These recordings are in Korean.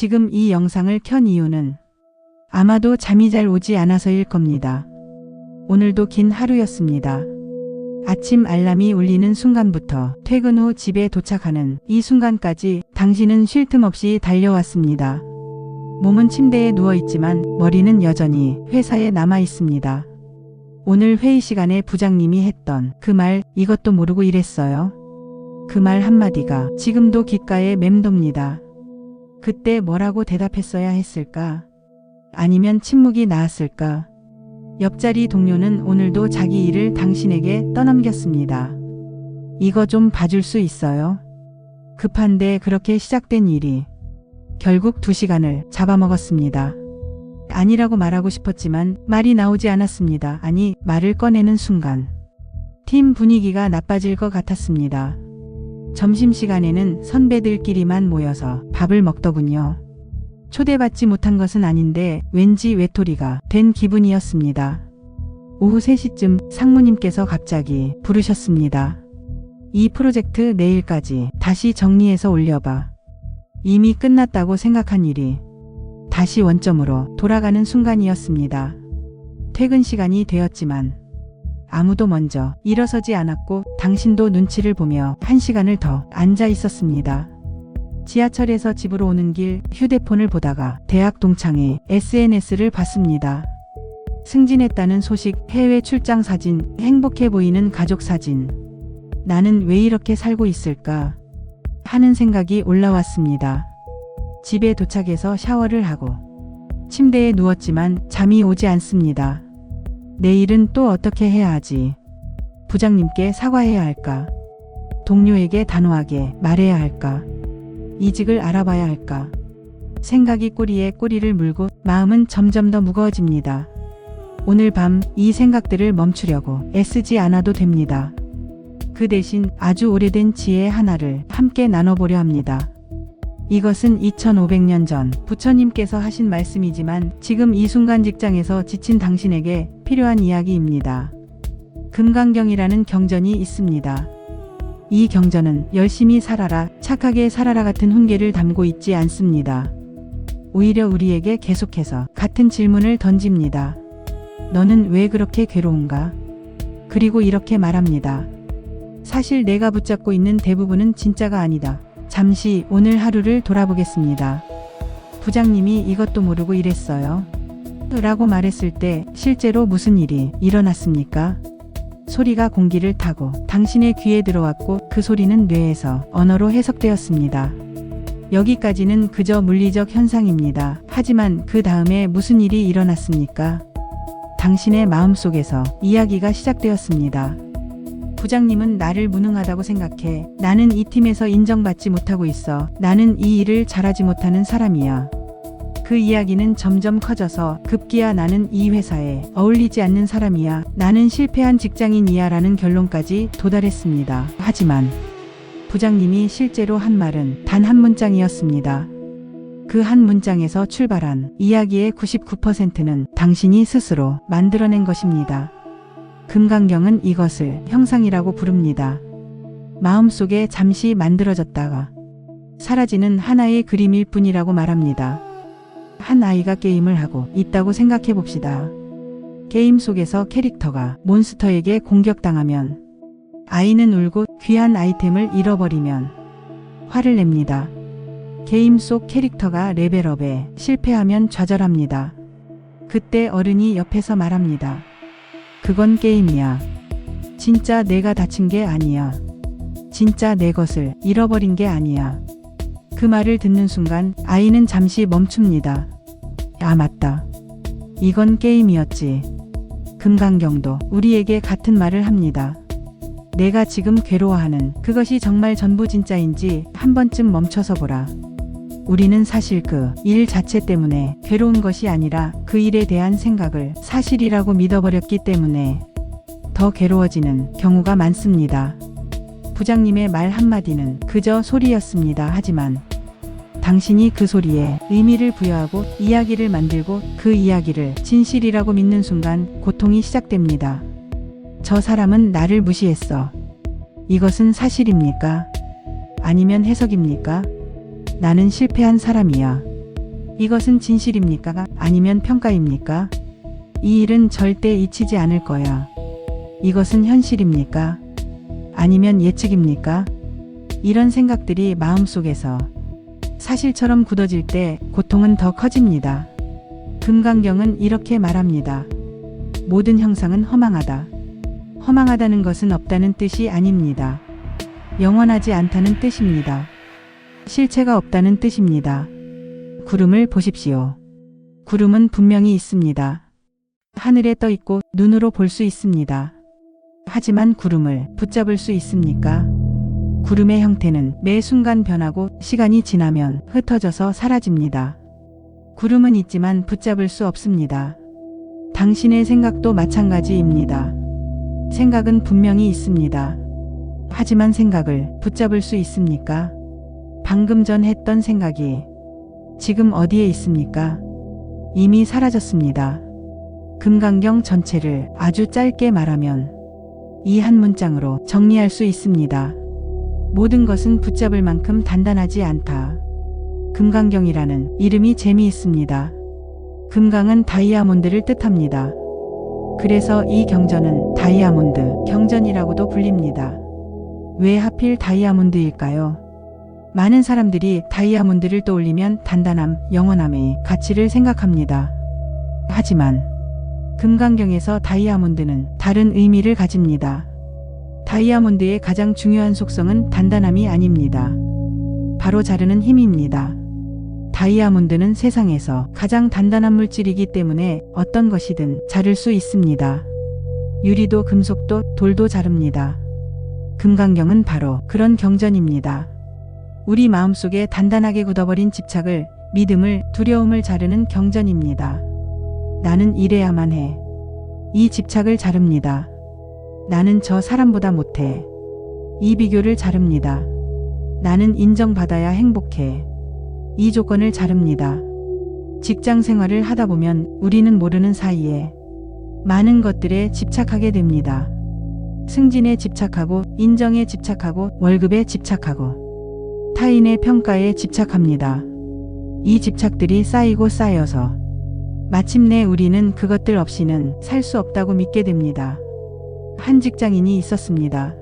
지금 이 영상을 켠 이유는 아마도 잠이 잘 오지 않아서일 겁니다. 오늘도 긴 하루였습니다. 아침 알람이 울리는 순간부터 퇴근 후 집에 도착하는 이 순간까지 당신은 쉴 틈 없이 달려왔습니다. 몸은 침대에 누워있지만 머리는 여전히 회사에 남아있습니다. 오늘 회의 시간에 부장님이 했던 그 말, 이것도 모르고 이랬어요. 그 말 한마디가 지금도 귓가에 맴돕니다. 그때 뭐라고 대답했어야 했을까? 아니면 침묵이 나았을까? 옆자리 동료는 오늘도 자기 일을 당신에게 떠넘겼습니다. 이거 좀 봐줄 수 있어요? 급한데 그렇게 시작된 일이 결국 2시간을 잡아먹었습니다. 아니라고 말하고 싶었지만 말이 나오지 않았습니다. 아니, 말을 꺼내는 순간 팀 분위기가 나빠질 것 같았습니다. 점심시간에는 선배들끼리만 모여서 밥을 먹더군요. 초대받지 못한 것은 아닌데 왠지 외톨이가 된 기분이었습니다. 오후 3시쯤 상무님께서 갑자기 부르셨습니다. 이 프로젝트 내일까지 다시 정리해서 올려봐. 이미 끝났다고 생각한 일이 다시 원점으로 돌아가는 순간이었습니다. 퇴근 시간이 되었지만 아무도 먼저 일어서지 않았고 당신도 눈치를 보며 1시간을 더 앉아 있었습니다. 지하철에서 집으로 오는 길 휴대폰을 보다가 대학 동창의 SNS를 봤습니다. 승진했다는 소식, 해외 출장 사진, 행복해 보이는 가족 사진. 나는 왜 이렇게 살고 있을까? 하는 생각이 올라왔습니다. 집에 도착해서 샤워를 하고 침대에 누웠지만 잠이 오지 않습니다. 내일은 또 어떻게 해야 하지? 부장님께 사과해야 할까? 동료에게 단호하게 말해야 할까? 이직을 알아봐야 할까? 생각이 꼬리에 꼬리를 물고 마음은 점점 더 무거워집니다. 오늘 밤 이 생각들을 멈추려고 애쓰지 않아도 됩니다. 그 대신 아주 오래된 지혜 하나를 함께 나눠보려 합니다. 이것은 2500년 전 부처님께서 하신 말씀이지만 지금 이 순간 직장에서 지친 당신에게 필요한 이야기입니다. 금강경이라는 경전이 있습니다. 이 경전은 열심히 살아라, 착하게 살아라 같은 훈계를 담고 있지 않습니다. 오히려 우리에게 계속해서 같은 질문을 던집니다. 너는 왜 그렇게 괴로운가? 그리고 이렇게 말합니다. 사실 내가 붙잡고 있는 대부분은 진짜가 아니다. 잠시 오늘 하루를 돌아보겠습니다. 부장님이 이것도 모르고 이랬어요. 라고 말했을 때 실제로 무슨 일이 일어났습니까? 소리가 공기를 타고 당신의 귀에 들어왔고 그 소리는 뇌에서 언어로 해석되었습니다. 여기까지는 그저 물리적 현상입니다. 하지만 그 다음에 무슨 일이 일어났습니까? 당신의 마음속에서 이야기가 시작되었습니다. 부장님은 나를 무능하다고 생각해. 나는 이 팀에서 인정받지 못하고 있어. 나는 이 일을 잘하지 못하는 사람이야. 그 이야기는 점점 커져서 급기야 나는 이 회사에 어울리지 않는 사람이야. 나는 실패한 직장인이야 라는 결론까지 도달했습니다. 하지만 부장님이 실제로 한 말은 단 한 문장이었습니다. 그 한 문장에서 출발한 이야기의 99%는 당신이 스스로 만들어낸 것입니다. 금강경은 이것을 형상이라고 부릅니다. 마음속에 잠시 만들어졌다가 사라지는 하나의 그림일 뿐이라고 말합니다. 한 아이가 게임을 하고 있다고 생각해 봅시다. 게임 속에서 캐릭터가 몬스터에게 공격당하면 아이는 울고 귀한 아이템을 잃어버리면 화를 냅니다. 게임 속 캐릭터가 레벨업에 실패하면 좌절합니다. 그때 어른이 옆에서 말합니다. 그건 게임이야. 진짜 내가 다친 게 아니야. 진짜 내 것을 잃어버린 게 아니야. 그 말을 듣는 순간 아이는 잠시 멈춥니다. 아, 맞다. 이건 게임이었지. 금강경도 우리에게 같은 말을 합니다. 내가 지금 괴로워하는 그것이 정말 전부 진짜인지 한 번쯤 멈춰서 보라. 우리는 사실 그 일 자체 때문에 괴로운 것이 아니라 그 일에 대한 생각을 사실이라고 믿어버렸기 때문에 더 괴로워지는 경우가 많습니다. 부장님의 말 한마디는 그저 소리였습니다. 하지만 당신이 그 소리에 의미를 부여하고 이야기를 만들고 그 이야기를 진실이라고 믿는 순간 고통이 시작됩니다. 저 사람은 나를 무시했어. 이것은 사실입니까? 아니면 해석입니까? 나는 실패한 사람이야. 이것은 진실입니까? 아니면 평가입니까? 이 일은 절대 잊히지 않을 거야. 이것은 현실입니까? 아니면 예측입니까? 이런 생각들이 마음속에서 사실처럼 굳어질 때 고통은 더 커집니다. 금강경은 이렇게 말합니다. 모든 형상은 허망하다. 허망하다는 것은 없다는 뜻이 아닙니다. 영원하지 않다는 뜻입니다. 실체가 없다는 뜻입니다. 구름을 보십시오. 구름은 분명히 있습니다. 하늘에 떠 있고 눈으로 볼 수 있습니다. 하지만 구름을 붙잡을 수 있습니까? 구름의 형태는 매 순간 변하고 시간이 지나면 흩어져서 사라집니다. 구름은 있지만 붙잡을 수 없습니다. 당신의 생각도 마찬가지입니다. 생각은 분명히 있습니다. 하지만 생각을 붙잡을 수 있습니까? 방금 전 했던 생각이 지금 어디에 있습니까? 이미 사라졌습니다. 금강경 전체를 아주 짧게 말하면 이 한 문장으로 정리할 수 있습니다. 모든 것은 붙잡을 만큼 단단하지 않다. 금강경이라는 이름이 재미있습니다. 금강은 다이아몬드를 뜻합니다. 그래서 이 경전은 다이아몬드 경전이라고도 불립니다. 왜 하필 다이아몬드일까요? 많은 사람들이 다이아몬드를 떠올리면 단단함, 영원함의 가치를 생각합니다. 하지만 금강경에서 다이아몬드는 다른 의미를 가집니다. 다이아몬드의 가장 중요한 속성은 단단함이 아닙니다. 바로 자르는 힘입니다. 다이아몬드는 세상에서 가장 단단한 물질이기 때문에 어떤 것이든 자를 수 있습니다. 유리도 금속도 돌도 자릅니다. 금강경은 바로 그런 경전입니다. 우리 마음속에 단단하게 굳어버린 집착을, 믿음을, 두려움을 자르는 경전입니다. 나는 이래야만 해. 이 집착을 자릅니다. 나는 저 사람보다 못해. 이 비교를 자릅니다. 나는 인정받아야 행복해. 이 조건을 자릅니다. 직장 생활을 하다 보면 우리는 모르는 사이에 많은 것들에 집착하게 됩니다. 승진에 집착하고, 인정에 집착하고, 월급에 집착하고, 타인의 평가에 집착합니다. 이 집착들이 쌓이고 쌓여서 마침내 우리는 그것들 없이는 살 수 없다고 믿게 됩니다. 한 직장인이 있었습니다.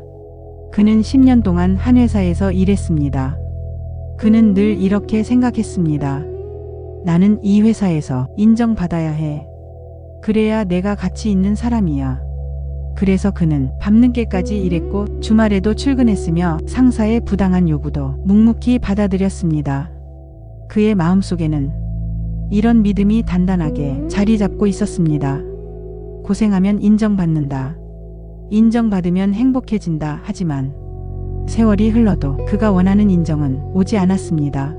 그는 10년 동안 한 회사에서 일했습니다. 그는 늘 이렇게 생각했습니다. 나는 이 회사에서 인정받아야 해. 그래야 내가 가치 있는 사람이야. 그래서 그는 밤늦게까지 일했고 주말에도 출근했으며 상사의 부당한 요구도 묵묵히 받아들였습니다. 그의 마음속에는 이런 믿음이 단단하게 자리 잡고 있었습니다. 고생하면 인정받는다. 인정받으면 행복해진다. 하지만 세월이 흘러도 그가 원하는 인정은 오지 않았습니다.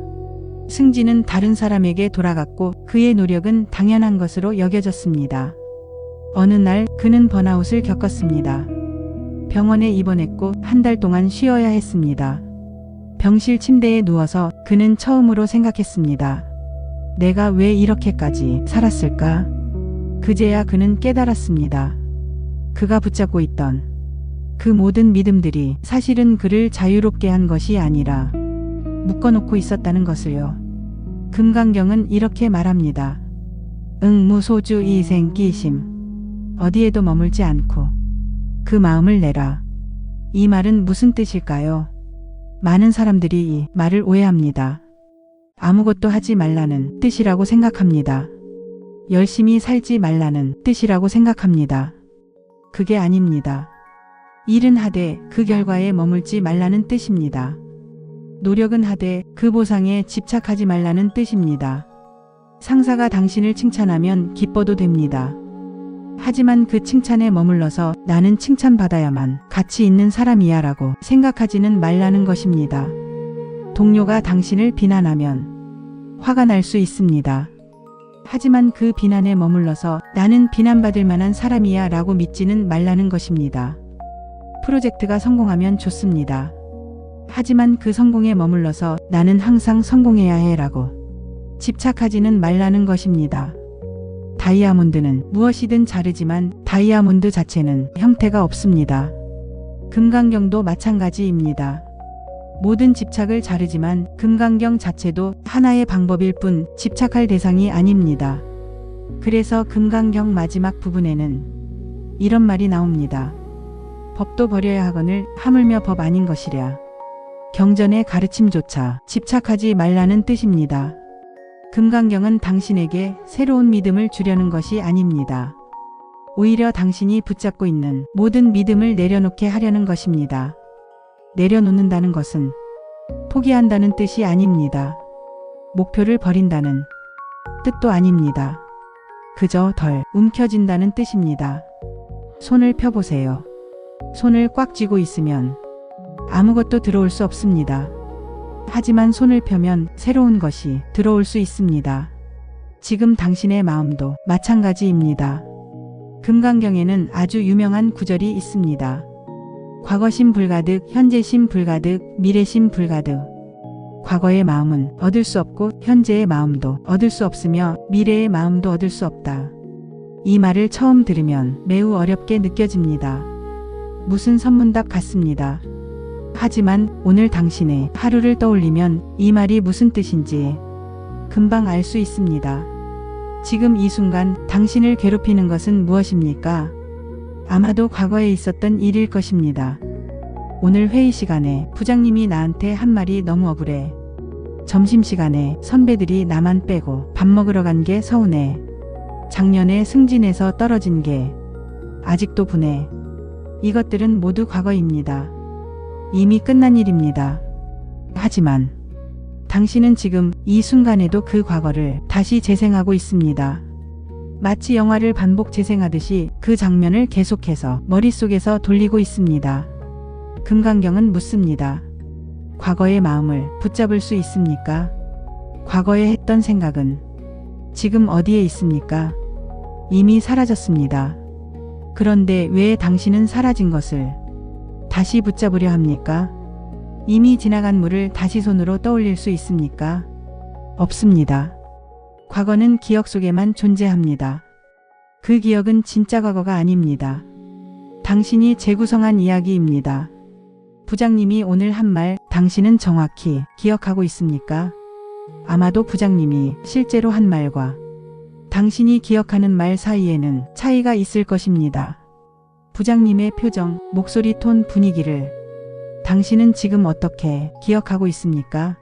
승진은 다른 사람에게 돌아갔고 그의 노력은 당연한 것으로 여겨졌습니다. 어느 날 그는 번아웃을 겪었습니다. 병원에 입원했고 한 달 동안 쉬어야 했습니다. 병실 침대에 누워서 그는 처음으로 생각했습니다. 내가 왜 이렇게까지 살았을까? 그제야 그는 깨달았습니다. 그가 붙잡고 있던 그 모든 믿음들이 사실은 그를 자유롭게 한 것이 아니라 묶어놓고 있었다는 것을요. 금강경은 이렇게 말합니다. 응무소주 이생기심. 어디에도 머물지 않고 그 마음을 내라. 이 말은 무슨 뜻일까요? 많은 사람들이 이 말을 오해합니다. 아무것도 하지 말라는 뜻이라고 생각합니다. 열심히 살지 말라는 뜻이라고 생각합니다. 그게 아닙니다. 일은 하되 그 결과에 머물지 말라는 뜻입니다. 노력은 하되 그 보상에 집착하지 말라는 뜻입니다. 상사가 당신을 칭찬하면 기뻐도 됩니다. 하지만 그 칭찬에 머물러서 나는 칭찬받아야만 가치 있는 사람이야 라고 생각하지는 말라는 것입니다. 동료가 당신을 비난하면 화가 날 수 있습니다. 하지만 그 비난에 머물러서 나는 비난받을 만한 사람이야 라고 믿지는 말라는 것입니다. 프로젝트가 성공하면 좋습니다. 하지만 그 성공에 머물러서 나는 항상 성공해야 해 라고 집착하지는 말라는 것입니다. 다이아몬드는 무엇이든 자르지만 다이아몬드 자체는 형태가 없습니다. 금강경도 마찬가지입니다. 모든 집착을 자르지만 금강경 자체도 하나의 방법일 뿐 집착할 대상이 아닙니다. 그래서 금강경 마지막 부분에는 이런 말이 나옵니다. 법도 버려야 하거늘 하물며 법 아닌 것이랴. 경전의 가르침조차 집착하지 말라는 뜻입니다. 금강경은 당신에게 새로운 믿음을 주려는 것이 아닙니다. 오히려 당신이 붙잡고 있는 모든 믿음을 내려놓게 하려는 것입니다. 내려놓는다는 것은 포기한다는 뜻이 아닙니다. 목표를 버린다는 뜻도 아닙니다. 그저 덜 움켜진다는 뜻입니다. 손을 펴보세요. 손을 꽉 쥐고 있으면 아무것도 들어올 수 없습니다. 하지만 손을 펴면 새로운 것이 들어올 수 있습니다. 지금 당신의 마음도 마찬가지입니다. 금강경에는 아주 유명한 구절이 있습니다. 과거심 불가득, 현재심 불가득, 미래심 불가득. 과거의 마음은 얻을 수 없고 현재의 마음도 얻을 수 없으며 미래의 마음도 얻을 수 없다. 이 말을 처음 들으면 매우 어렵게 느껴집니다. 무슨 선문답 같습니다. 하지만 오늘 당신의 하루를 떠올리면 이 말이 무슨 뜻인지 금방 알 수 있습니다. 지금 이 순간 당신을 괴롭히는 것은 무엇입니까? 아마도 과거에 있었던 일일 것입니다. 오늘 회의 시간에 부장님이 나한테 한 말이 너무 억울해. 점심시간에 선배들이 나만 빼고 밥 먹으러 간 게 서운해. 작년에 승진해서 떨어진 게 아직도 분해. 이것들은 모두 과거입니다. 이미 끝난 일입니다. 하지만 당신은 지금 이 순간에도 그 과거를 다시 재생하고 있습니다. 마치 영화를 반복 재생하듯이 그 장면을 계속해서 머릿속에서 돌리고 있습니다. 금강경은 묻습니다. 과거의 마음을 붙잡을 수 있습니까? 과거에 했던 생각은 지금 어디에 있습니까? 이미 사라졌습니다. 그런데 왜 당신은 사라진 것을 다시 붙잡으려 합니까? 이미 지나간 물을 다시 손으로 떠올릴 수 있습니까? 없습니다. 과거는 기억 속에만 존재합니다. 그 기억은 진짜 과거가 아닙니다. 당신이 재구성한 이야기입니다. 부장님이 오늘 한 말 당신은 정확히 기억하고 있습니까? 아마도 부장님이 실제로 한 말과 당신이 기억하는 말 사이에는 차이가 있을 것입니다. 부장님의 표정, 목소리 톤, 분위기를 당신은 지금 어떻게 기억하고 있습니까?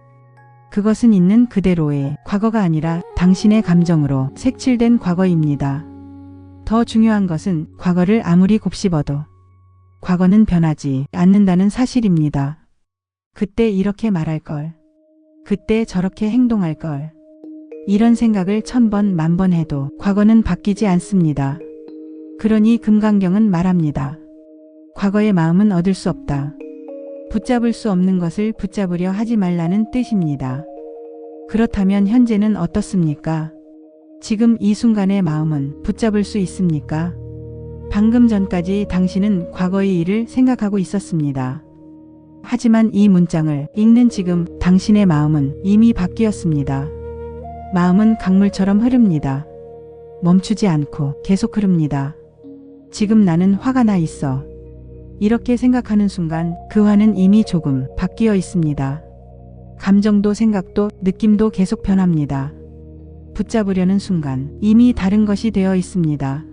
그것은 있는 그대로의 과거가 아니라 당신의 감정으로 색칠된 과거입니다. 더 중요한 것은 과거를 아무리 곱씹어도 과거는 변하지 않는다는 사실입니다. 그때 이렇게 말할 걸. 그때 저렇게 행동할 걸. 이런 생각을 1000번, 10,000번 해도 과거는 바뀌지 않습니다. 그러니 금강경은 말합니다. 과거의 마음은 얻을 수 없다. 붙잡을 수 없는 것을 붙잡으려 하지 말라는 뜻입니다. 그렇다면 현재는 어떻습니까? 지금 이 순간의 마음은 붙잡을 수 있습니까? 방금 전까지 당신은 과거의 일을 생각하고 있었습니다. 하지만 이 문장을 읽는 지금 당신의 마음은 이미 바뀌었습니다. 마음은 강물처럼 흐릅니다. 멈추지 않고 계속 흐릅니다. 지금 나는 화가 나 있어. 이렇게 생각하는 순간 그 화는 이미 조금 바뀌어 있습니다. 감정도 생각도 느낌도 계속 변합니다. 붙잡으려는 순간 이미 다른 것이 되어 있습니다.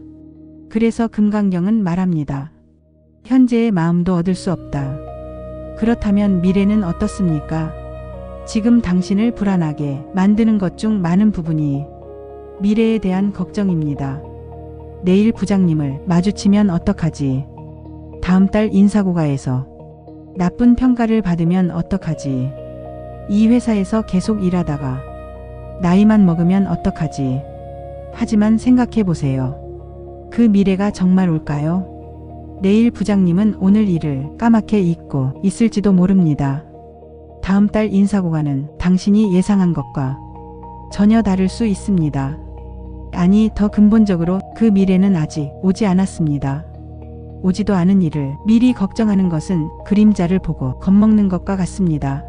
그래서 금강경은 말합니다. 현재의 마음도 얻을 수 없다. 그렇다면 미래는 어떻습니까? 지금 당신을 불안하게 만드는 것 중 많은 부분이 미래에 대한 걱정입니다. 내일 부장님을 마주치면 어떡하지? 다음 달 인사고과에서 나쁜 평가를 받으면 어떡하지? 이 회사에서 계속 일하다가 나이만 먹으면 어떡하지? 하지만 생각해 보세요. 그 미래가 정말 올까요? 내일 부장님은 오늘 일을 까맣게 잊고 있을지도 모릅니다. 다음 달 인사고과는 당신이 예상한 것과 전혀 다를 수 있습니다. 아니, 더 근본적으로 그 미래는 아직 오지 않았습니다. 오지도 않은 일을 미리 걱정하는 것은 그림자를 보고 겁먹는 것과 같습니다.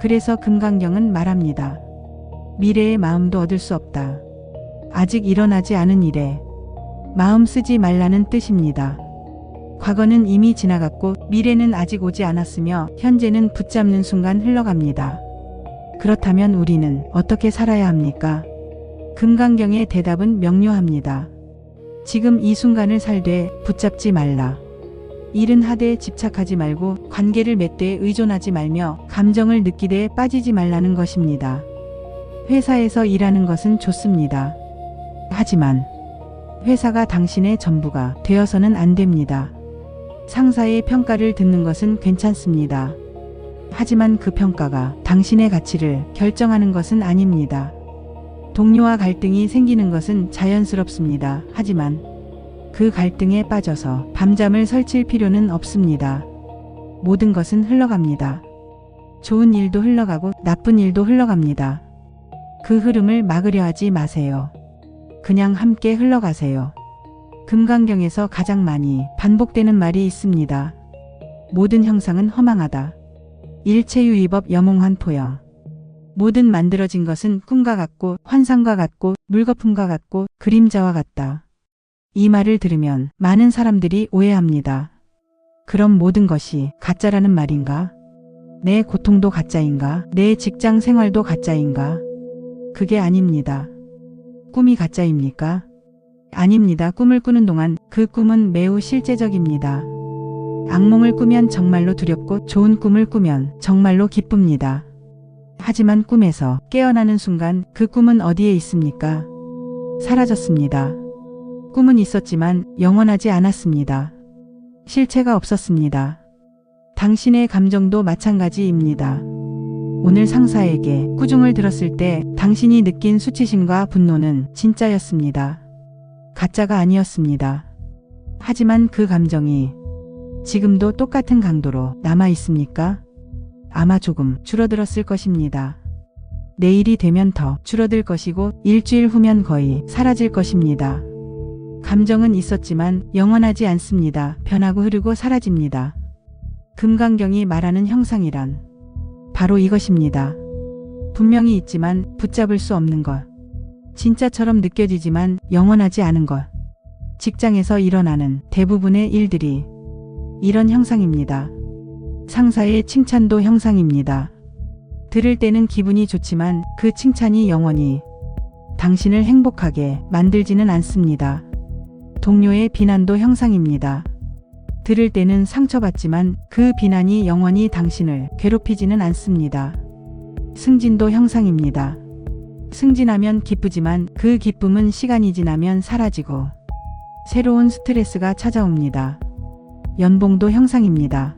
그래서 금강경은 말합니다. 미래의 마음도 얻을 수 없다. 아직 일어나지 않은 일에 마음 쓰지 말라는 뜻입니다. 과거는 이미 지나갔고 미래는 아직 오지 않았으며 현재는 붙잡는 순간 흘러갑니다. 그렇다면 우리는 어떻게 살아야 합니까? 금강경의 대답은 명료합니다. 지금 이 순간을 살되 붙잡지 말라. 일은 하되 집착하지 말고 관계를 맺되 의존하지 말며 감정을 느끼되 빠지지 말라는 것입니다. 회사에서 일하는 것은 좋습니다. 하지만 회사가 당신의 전부가 되어서는 안 됩니다. 상사의 평가를 듣는 것은 괜찮습니다. 하지만 그 평가가 당신의 가치를 결정하는 것은 아닙니다. 동료와 갈등이 생기는 것은 자연스럽습니다. 하지만 그 갈등에 빠져서 밤잠을 설칠 필요는 없습니다. 모든 것은 흘러갑니다. 좋은 일도 흘러가고 나쁜 일도 흘러갑니다. 그 흐름을 막으려 하지 마세요. 그냥 함께 흘러가세요. 금강경에서 가장 많이 반복되는 말이 있습니다. 모든 형상은 허망하다. 일체유의법 여몽환포영. 모든 만들어진 것은 꿈과 같고 환상과 같고 물거품과 같고 그림자와 같다. 이 말을 들으면 많은 사람들이 오해합니다. 그럼 모든 것이 가짜라는 말인가? 내 고통도 가짜인가? 내 직장 생활도 가짜인가? 그게 아닙니다. 꿈이 가짜입니까? 아닙니다. 꿈을 꾸는 동안 그 꿈은 매우 실제적입니다. 악몽을 꾸면 정말로 두렵고 좋은 꿈을 꾸면 정말로 기쁩니다. 하지만 꿈에서 깨어나는 순간 그 꿈은 어디에 있습니까? 사라졌습니다. 꿈은 있었지만 영원하지 않았습니다. 실체가 없었습니다. 당신의 감정도 마찬가지입니다. 오늘 상사에게 꾸중을 들었을 때 당신이 느낀 수치심과 분노는 진짜였습니다. 가짜가 아니었습니다. 하지만 그 감정이 지금도 똑같은 강도로 남아 있습니까? 아마 조금 줄어들었을 것입니다. 내일이 되면 더 줄어들 것이고 일주일 후면 거의 사라질 것입니다. 감정은 있었지만 영원하지 않습니다. 변하고 흐르고 사라집니다. 금강경이 말하는 형상이란 바로 이것입니다. 분명히 있지만 붙잡을 수 없는 것. 진짜처럼 느껴지지만 영원하지 않은 것. 직장에서 일어나는 대부분의 일들이 이런 형상입니다. 상사의 칭찬도 형상입니다. 들을 때는 기분이 좋지만 그 칭찬이 영원히 당신을 행복하게 만들지는 않습니다. 동료의 비난도 형상입니다. 들을 때는 상처받지만 그 비난이 영원히 당신을 괴롭히지는 않습니다. 승진도 형상입니다. 승진하면 기쁘지만 그 기쁨은 시간이 지나면 사라지고 새로운 스트레스가 찾아옵니다. 연봉도 형상입니다.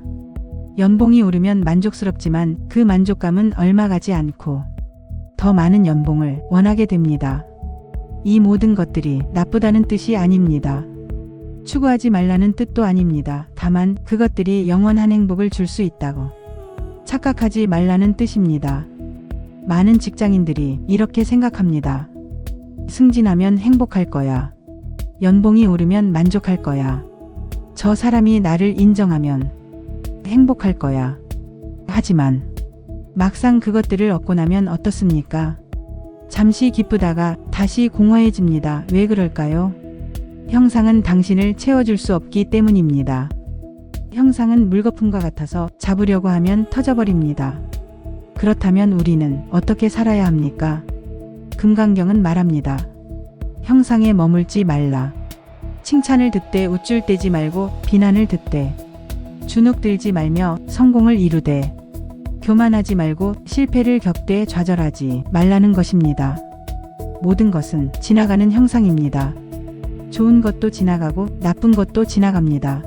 연봉이 오르면 만족스럽지만 그 만족감은 얼마 가지 않고 더 많은 연봉을 원하게 됩니다. 이 모든 것들이 나쁘다는 뜻이 아닙니다. 추구하지 말라는 뜻도 아닙니다. 다만 그것들이 영원한 행복을 줄 수 있다고 착각하지 말라는 뜻입니다. 많은 직장인들이 이렇게 생각합니다. 승진하면 행복할 거야. 연봉이 오르면 만족할 거야. 저 사람이 나를 인정하면 행복할 거야. 하지만 막상 그것들을 얻고 나면 어떻습니까? 잠시 기쁘다가 다시 공허해집니다. 왜 그럴까요? 형상은 당신을 채워줄 수 없기 때문입니다. 형상은 물거품과 같아서 잡으려고 하면 터져버립니다. 그렇다면 우리는 어떻게 살아야 합니까? 금강경은 말합니다. 형상에 머물지 말라. 칭찬을 듣되 우쭐대지 말고 비난을 듣되 주눅들지 말며 성공을 이루되 교만하지 말고 실패를 겪되 좌절하지 말라는 것입니다. 모든 것은 지나가는 형상입니다. 좋은 것도 지나가고 나쁜 것도 지나갑니다.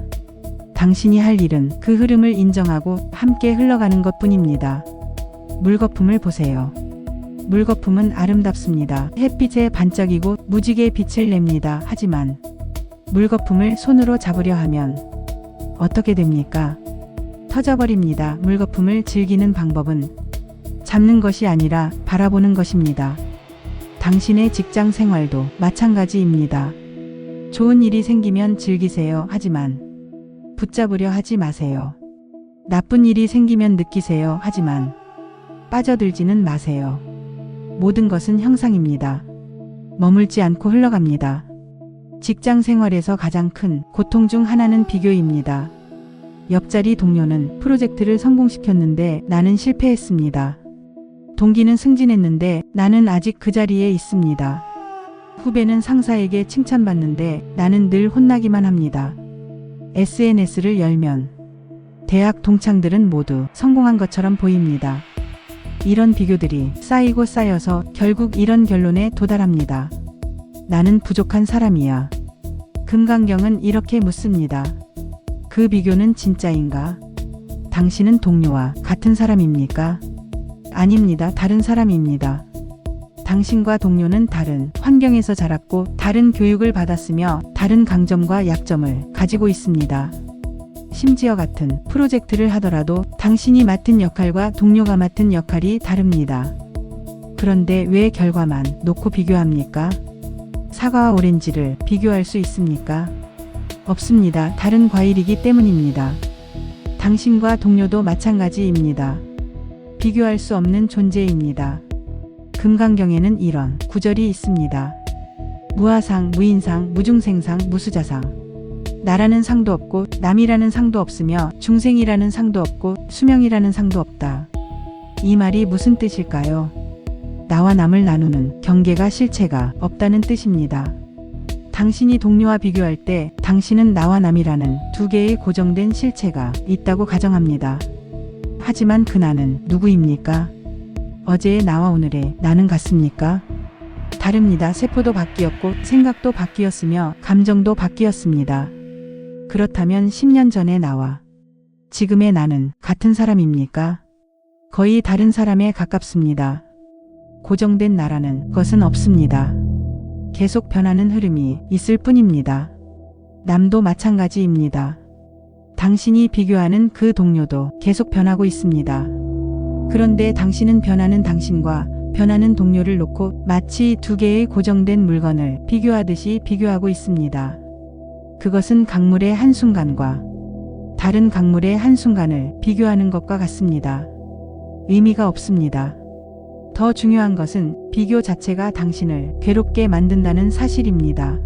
당신이 할 일은 그 흐름을 인정하고 함께 흘러가는 것뿐입니다. 물거품을 보세요. 물거품은 아름답습니다. 햇빛에 반짝이고 무지개 빛을 냅니다. 하지만 물거품을 손으로 잡으려 하면 어떻게 됩니까? 터져버립니다. 물거품을 즐기는 방법은 잡는 것이 아니라 바라보는 것입니다. 당신의 직장 생활도 마찬가지입니다. 좋은 일이 생기면 즐기세요. 하지만 붙잡으려 하지 마세요. 나쁜 일이 생기면 느끼세요. 하지만 빠져들지는 마세요. 모든 것은 형상입니다. 머물지 않고 흘러갑니다. 직장 생활에서 가장 큰 고통 중 하나는 비교입니다. 옆자리 동료는 프로젝트를 성공시켰는데 나는 실패했습니다. 동기는 승진했는데 나는 아직 그 자리에 있습니다. 후배는 상사에게 칭찬받는데 나는 늘 혼나기만 합니다. SNS를 열면 대학 동창들은 모두 성공한 것처럼 보입니다. 이런 비교들이 쌓이고 쌓여서 결국 이런 결론에 도달합니다. 나는 부족한 사람이야. 금강경은 이렇게 묻습니다. 그 비교는 진짜인가? 당신은 동료와 같은 사람입니까? 아닙니다. 다른 사람입니다. 당신과 동료는 다른 환경에서 자랐고 다른 교육을 받았으며 다른 강점과 약점을 가지고 있습니다. 심지어 같은 프로젝트를 하더라도 당신이 맡은 역할과 동료가 맡은 역할이 다릅니다. 그런데 왜 결과만 놓고 비교합니까? 사과와 오렌지를 비교할 수 있습니까? 없습니다. 다른 과일이기 때문입니다. 당신과 동료도 마찬가지입니다. 비교할 수 없는 존재입니다. 금강경에는 이런 구절이 있습니다. 무아상, 무인상, 무중생상, 무수자상. 나라는 상도 없고 남이라는 상도 없으며 중생이라는 상도 없고 수명이라는 상도 없다. 이 말이 무슨 뜻일까요? 나와 남을 나누는 경계가 실체가 없다는 뜻입니다. 당신이 동료와 비교할 때 당신은 나와 남이라는 두 개의 고정된 실체가 있다고 가정합니다. 하지만 그 나는 누구입니까? 어제의 나와 오늘의 나는 같습니까? 다릅니다. 세포도 바뀌었고 생각도 바뀌었으며 감정도 바뀌었습니다. 그렇다면 10년 전의 나와 지금의 나는 같은 사람입니까? 거의 다른 사람에 가깝습니다. 고정된 나라는 것은 없습니다. 계속 변하는 흐름이 있을 뿐입니다. 남도 마찬가지입니다. 당신이 비교하는 그 동료도 계속 변하고 있습니다. 그런데 당신은 변하는 당신과 변하는 동료를 놓고 마치 두 개의 고정된 물건을 비교하듯이 비교하고 있습니다. 그것은 강물의 한순간과 다른 강물의 한순간을 비교하는 것과 같습니다. 의미가 없습니다. 더 중요한 것은 비교 자체가 당신을 괴롭게 만든다는 사실입니다.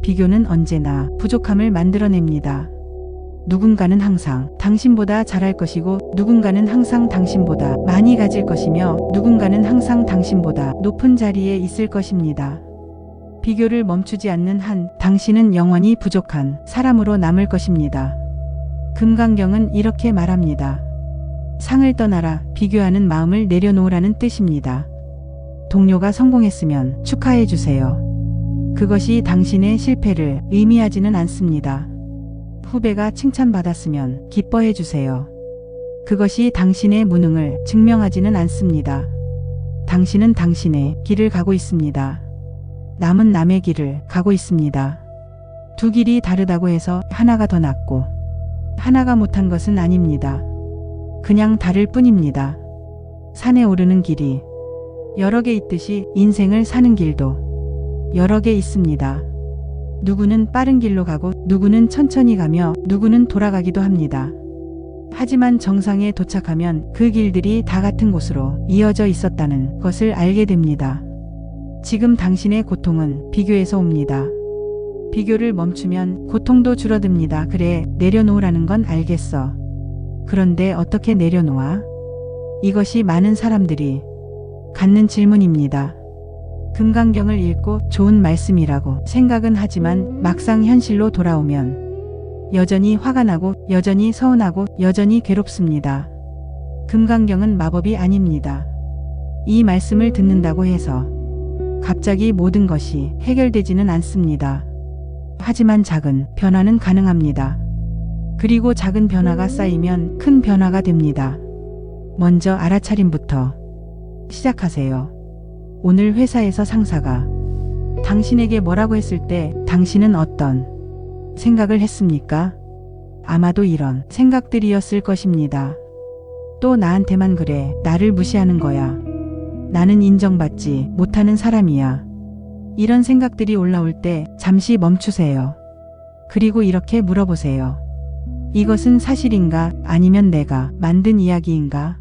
비교는 언제나 부족함을 만들어냅니다. 누군가는 항상 당신보다 잘할 것이고 누군가는 항상 당신보다 많이 가질 것이며 누군가는 항상 당신보다 높은 자리에 있을 것입니다. 비교를 멈추지 않는 한 당신은 영원히 부족한 사람으로 남을 것입니다. 금강경은 이렇게 말합니다. 상을 떠나라. 비교하는 마음을 내려놓으라는 뜻입니다. 동료가 성공했으면 축하해 주세요. 그것이 당신의 실패를 의미하지는 않습니다. 후배가 칭찬받았으면 기뻐해 주세요. 그것이 당신의 무능을 증명하지는 않습니다. 당신은 당신의 길을 가고 있습니다. 남은 남의 길을 가고 있습니다. 두 길이 다르다고 해서 하나가 더 낫고 하나가 못한 것은 아닙니다. 그냥 다를 뿐입니다. 산에 오르는 길이 여러 개 있듯이 인생을 사는 길도 여러 개 있습니다. 누구는 빠른 길로 가고 누구는 천천히 가며 누구는 돌아가기도 합니다. 하지만 정상에 도착하면 그 길들이 다 같은 곳으로 이어져 있었다는 것을 알게 됩니다. 지금 당신의 고통은 비교에서 옵니다. 비교를 멈추면 고통도 줄어듭니다. 그래, 내려놓으라는 건 알겠어. 그런데 어떻게 내려놓아? 이것이 많은 사람들이 갖는 질문입니다. 금강경을 읽고 좋은 말씀이라고 생각은 하지만 막상 현실로 돌아오면 여전히 화가 나고 여전히 서운하고 여전히 괴롭습니다. 금강경은 마법이 아닙니다. 이 말씀을 듣는다고 해서 갑자기 모든 것이 해결되지는 않습니다. 하지만 작은 변화는 가능합니다. 그리고 작은 변화가 쌓이면 큰 변화가 됩니다. 먼저 알아차림부터 시작하세요. 오늘 회사에서 상사가 당신에게 뭐라고 했을 때 당신은 어떤 생각을 했습니까? 아마도 이런 생각들이었을 것입니다. 또 나한테만 그래. 나를 무시하는 거야. 나는 인정받지 못하는 사람이야. 이런 생각들이 올라올 때 잠시 멈추세요. 그리고 이렇게 물어보세요. 이것은 사실인가? 아니면 내가 만든 이야기인가?